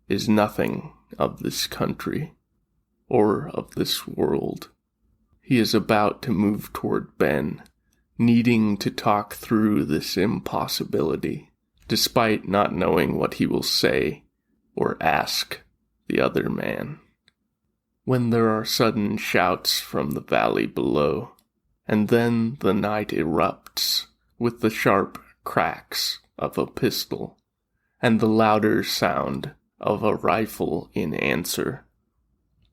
is nothing of this country, or of this world. He is about to move toward Ben, needing to talk through this impossibility, despite not knowing what he will say or ask the other man, when there are sudden shouts from the valley below, and then the night erupts with the sharp cracks of a pistol and the louder sound of a rifle in answer.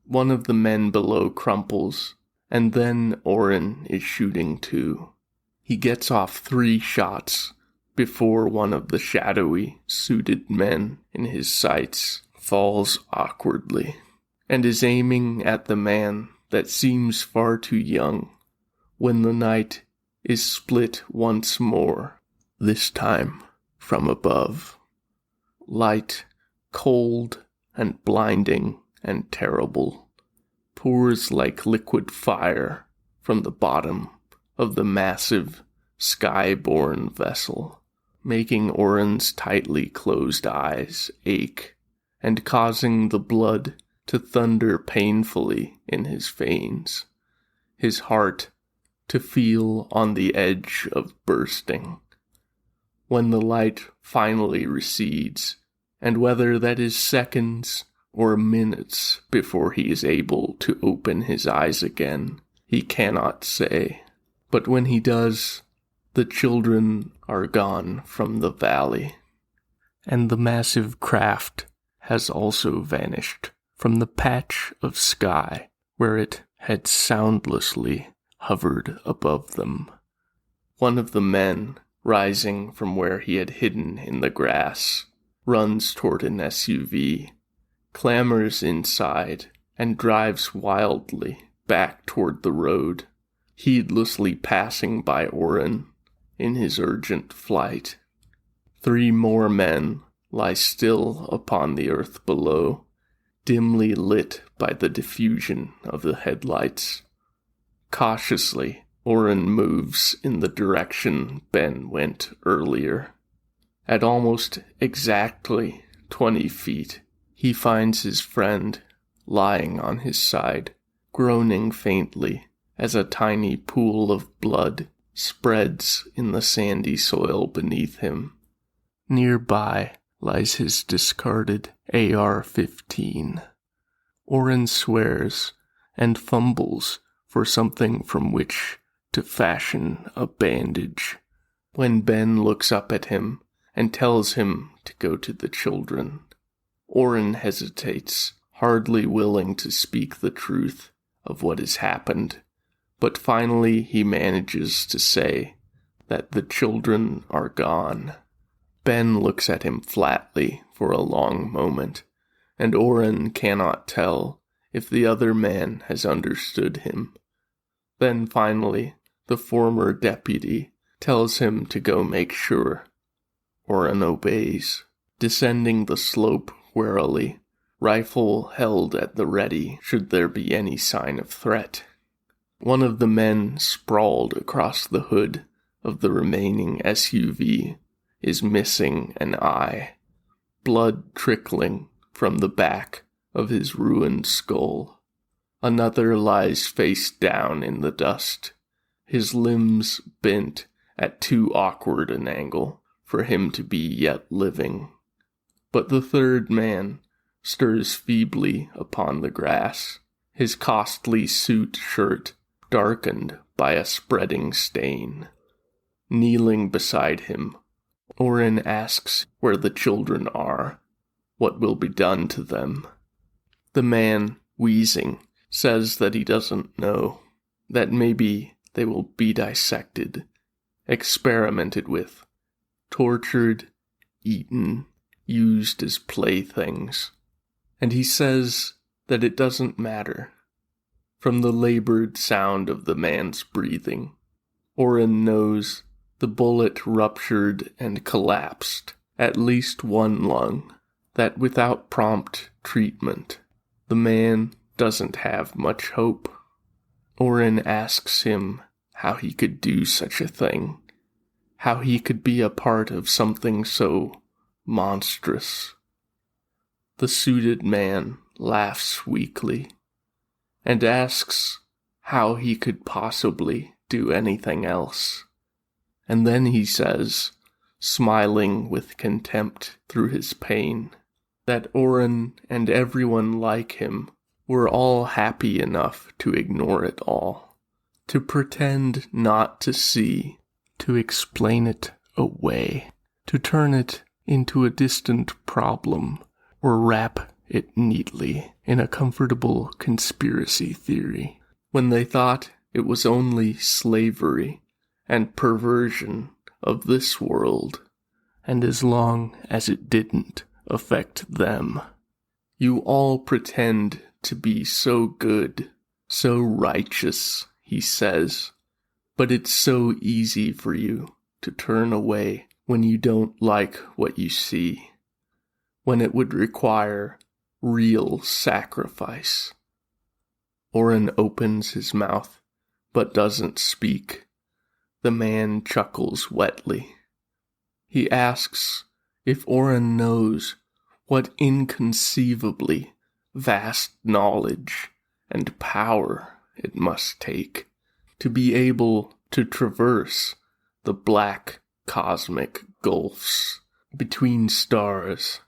One of the men below crumples, and then Oren is shooting too. He gets off 3 shots before one of the shadowy, suited men in his sights falls awkwardly, and is aiming at the man that seems far too young, when the night is split once more, this time from above. Light, cold and blinding and terrible, pours like liquid fire from the bottom of the massive, sky-borne vessel, making Oren's tightly closed eyes ache and causing the blood to thunder painfully in his veins, his heart to feel on the edge of bursting. When the light finally recedes, and whether that is seconds or minutes before he is able to open his eyes again, he cannot say. But when he does, the children are gone from the valley, and the massive craft has also vanished from the patch of sky where it had soundlessly hovered above them. One of the men, rising from where he had hidden in the grass, runs toward an SUV, clambers inside, and drives wildly back toward the road, heedlessly passing by Oren in his urgent flight. 3 more men lie still upon the earth below, dimly lit by the diffusion of the headlights. Cautiously, Oren moves in the direction Ben went earlier. At almost exactly 20 feet, he finds his friend lying on his side, groaning faintly as a tiny pool of blood spreads in the sandy soil beneath him. Nearby lies his discarded AR-15. Oren swears and fumbles for something from which to fashion a bandage, when Ben looks up at him and tells him to go to the children. Oren hesitates, hardly willing to speak the truth of what has happened, but finally he manages to say that the children are gone. Ben looks at him flatly for a long moment, and Oren cannot tell if the other man has understood him. Then finally, the former deputy tells him to go make sure. Oren obeys, descending the slope warily, rifle held at the ready should there be any sign of threat. One of the men sprawled across the hood of the remaining SUV is missing an eye, blood trickling from the back of his ruined skull. Another lies face down in the dust, his limbs bent at too awkward an angle for him to be yet living. But the third man stirs feebly upon the grass, his costly suit shirt darkened by a spreading stain. Kneeling beside him, Oren asks where the children are, what will be done to them. The man, wheezing, says that he doesn't know, that maybe they will be dissected, experimented with, tortured, eaten, used as playthings. And he says that it doesn't matter. From the labored sound of the man's breathing, Oren knows the bullet ruptured and collapsed at least one lung, that without prompt treatment, the man doesn't have much hope. Oren asks him how he could do such a thing, how he could be a part of something so monstrous. The suited man laughs weakly and asks how he could possibly do anything else. And then he says, smiling with contempt through his pain, that Oren and everyone like him were all happy enough to ignore it all, to pretend not to see, to explain it away, to turn it into a distant problem, or wrap it neatly in a comfortable conspiracy theory, when they thought it was only slavery and perversion of this world, and as long as it didn't affect them. You all pretend to be so good, so righteous, he says, but it's so easy for you to turn away when you don't like what you see, when it would require real sacrifice. Oren opens his mouth, but doesn't speak. The man chuckles wetly. He asks if Oren knows what inconceivably vast knowledge and power it must take to be able to traverse the black cosmic gulfs between stars,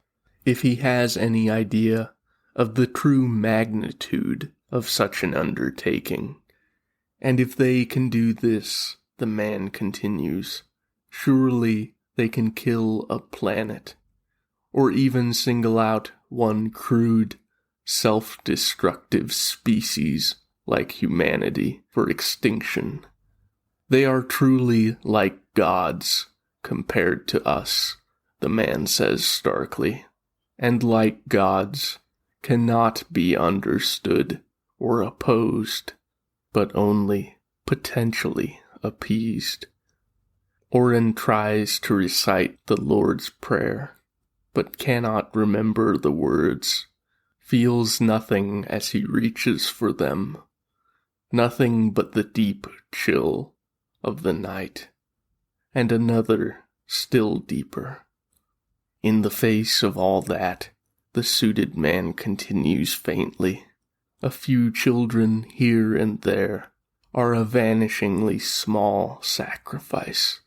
if he has any idea of the true magnitude of such an undertaking. And if they can do this, the man continues, surely they can kill a planet, or even single out one crude, self-destructive species like humanity for extinction. They are truly like gods compared to us, the man says starkly, and like gods cannot be understood or opposed, but only potentially appeased. Oren tries to recite the Lord's Prayer, but cannot remember the words, feels nothing as he reaches for them, nothing but the deep chill of the night, and another still deeper. In the face of all that, the suited man continues faintly. A few children here and there are a vanishingly small sacrifice,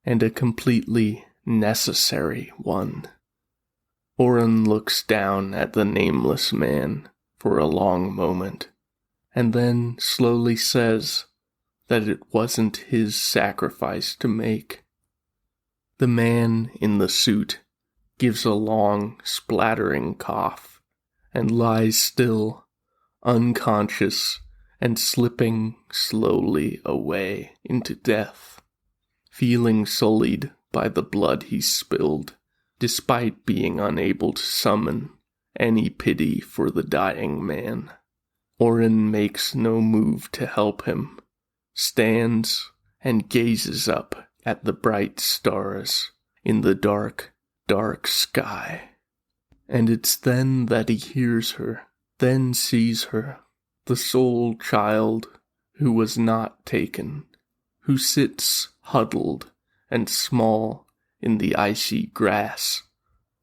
and a completely necessary one. Oren looks down at the nameless man for a long moment, and then slowly says that it wasn't his sacrifice to make. The man in the suit gives a long, splattering cough, and lies still, unconscious, and slipping slowly away into death, feeling sullied by the blood he spilled, despite being unable to summon any pity for the dying man. Oren makes no move to help him, stands and gazes up at the bright stars in the dark, dark sky. And it's then that he hears her, then sees her, the sole child who was not taken, who sits huddled and small in the icy grass.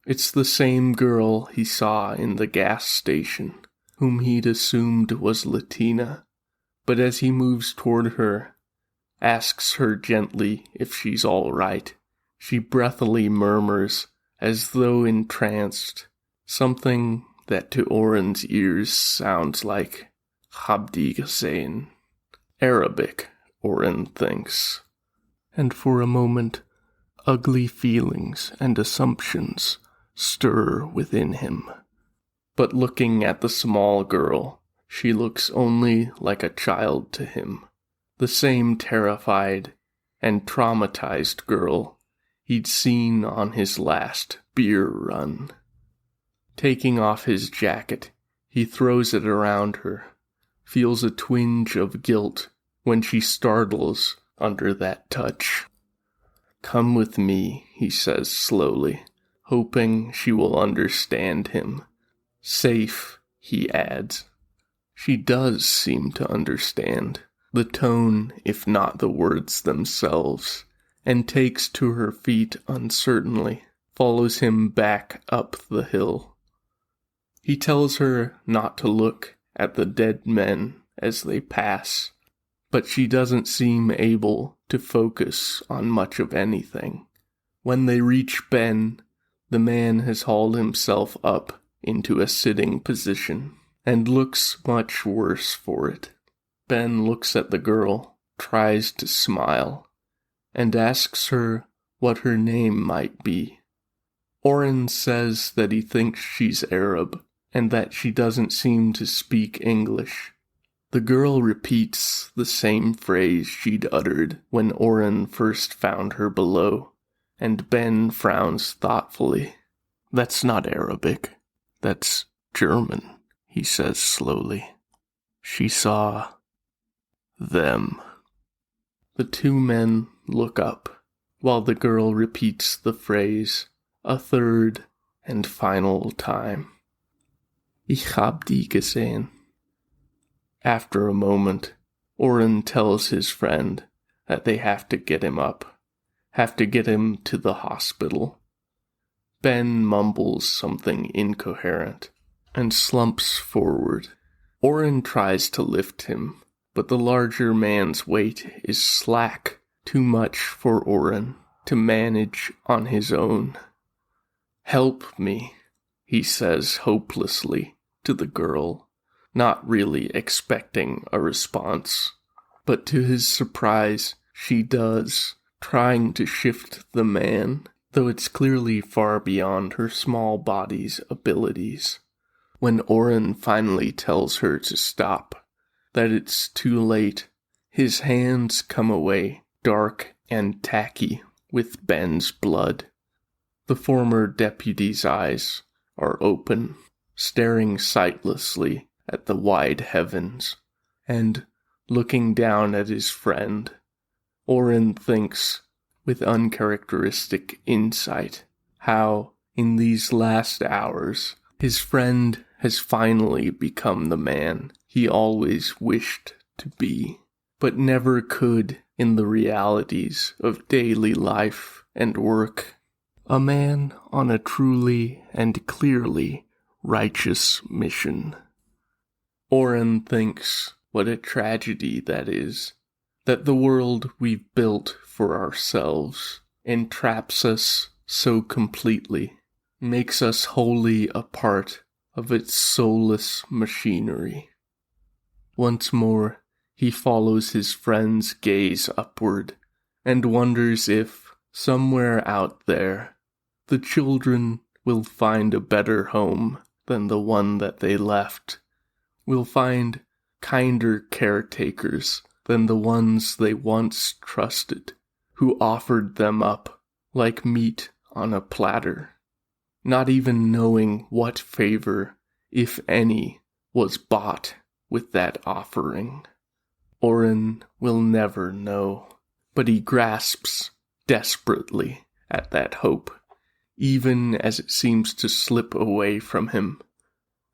It's the same girl he saw in the gas station, whom he'd assumed was Latina, but as he moves toward her, asks her gently if she's all right, she breathily murmurs, as though entranced, something that to Oren's ears sounds like Habdigasein. Arabic, Oren thinks. And for a moment, ugly feelings and assumptions stir within him. But looking at the small girl, she looks only like a child to him, the same terrified and traumatized girl he'd seen on his last beer run. Taking off his jacket, he throws it around her, feels a twinge of guilt when she startles under that touch. "Come with me," he says slowly, hoping she will understand him. "Safe," he adds. She does seem to understand, the tone if not the words themselves, and takes to her feet uncertainly, follows him back up the hill. He tells her not to look at the dead men as they pass, but she doesn't seem able to focus on much of anything. When they reach Ben, the man has hauled himself up into a sitting position, and looks much worse for it. Ben looks at the girl, tries to smile, and asks her what her name might be. Oren says that he thinks she's Arab, and that she doesn't seem to speak English. The girl repeats the same phrase she'd uttered when Oren first found her below, and Ben frowns thoughtfully. "That's not Arabic. That's German," he says slowly. "She saw them." The two men look up, while the girl repeats the phrase a third and final time. "Ich hab die gesehen." After a moment, Oren tells his friend that they have to get him up, have to get him to the hospital. Ben mumbles something incoherent and slumps forward. Oren tries to lift him, but the larger man's weight is slack, too much for Oren to manage on his own. "Help me," he says hopelessly to the girl, not really expecting a response. But to his surprise, she does, trying to shift the man, though it's clearly far beyond her small body's abilities. When Oren finally tells her to stop, that it's too late, his hands come away dark and tacky with Ben's blood. The former deputy's eyes are open, staring sightlessly at the wide heavens, and, looking down at his friend, Oren thinks, with uncharacteristic insight, how, in these last hours, his friend has finally become the man he always wished to be, but never could in the realities of daily life and work. A man on a truly and clearly righteous mission. Oren thinks what a tragedy that is, that the world we've built for ourselves entraps us so completely, makes us wholly a part of its soulless machinery. Once more, he follows his friend's gaze upward, and wonders if, somewhere out there, the children will find a better home than the one that they left, will find kinder caretakers than the ones they once trusted, who offered them up like meat on a platter, not even knowing what favor, if any, was bought with that offering. Oren will never know, but he grasps desperately at that hope, even as it seems to slip away from him,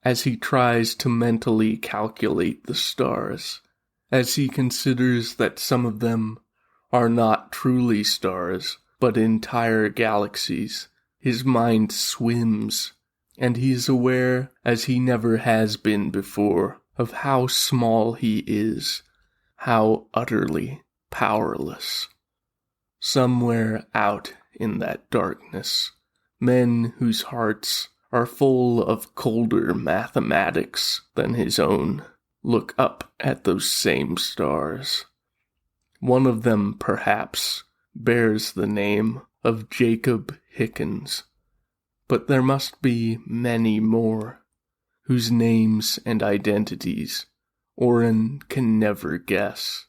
as he tries to mentally calculate the stars, as he considers that some of them are not truly stars, but entire galaxies. His mind swims, and he is aware, as he never has been before, of how small he is, how utterly powerless. Somewhere out in that darkness, men whose hearts are full of colder mathematics than his own look up at those same stars. One of them, perhaps, bears the name of Jacob Hickens, but there must be many more, whose names and identities Oren can never guess,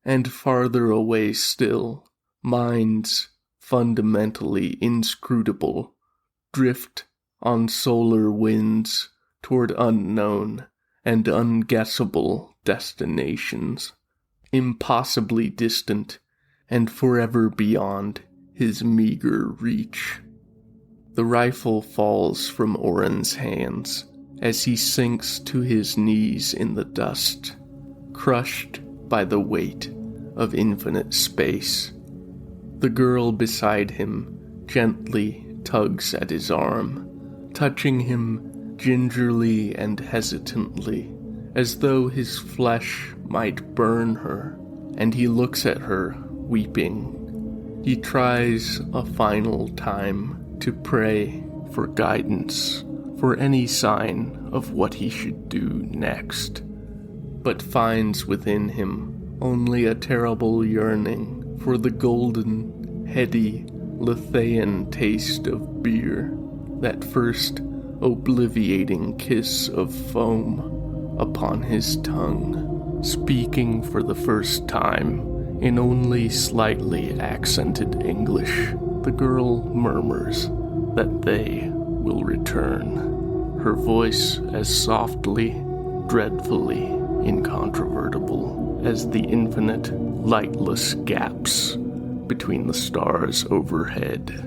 and farther away still, minds fundamentally inscrutable drift on solar winds toward unknown and unguessable destinations, impossibly distant and forever beyond his meager reach. The rifle falls from Oren's hands as he sinks to his knees in the dust, crushed by the weight of infinite space. The girl beside him gently tugs at his arm, touching him gingerly and hesitantly, as though his flesh might burn her, and he looks at her, weeping. He tries a final time to pray for guidance, for any sign of what he should do next, but finds within him only a terrible yearning for the golden, heady, Lethean taste of beer, that first obliviating kiss of foam upon his tongue. Speaking for the first time in only slightly accented English, the girl murmurs that they will return, her voice as softly, dreadfully incontrovertible as the infinite, lightless gaps between the stars overhead.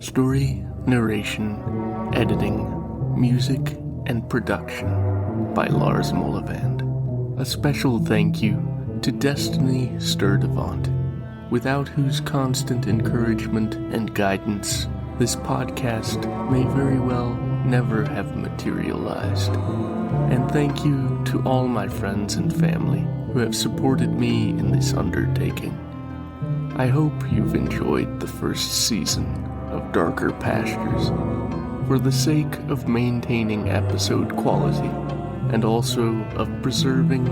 Story, narration, editing, music, and production by Lars Mollevand. A special thank you to Destiny Sturdivant, without whose constant encouragement and guidance, this podcast may very well never have materialized. And thank you to all my friends and family who have supported me in this undertaking. I hope you've enjoyed the first season of Darker Pastures, for the sake of maintaining episode quality, and also of preserving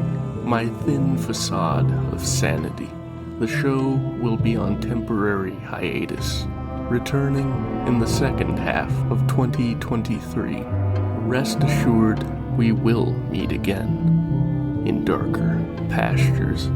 my thin facade of sanity. The show will be on temporary hiatus, returning in the second half of 2023. Rest assured we will meet again in darker pastures.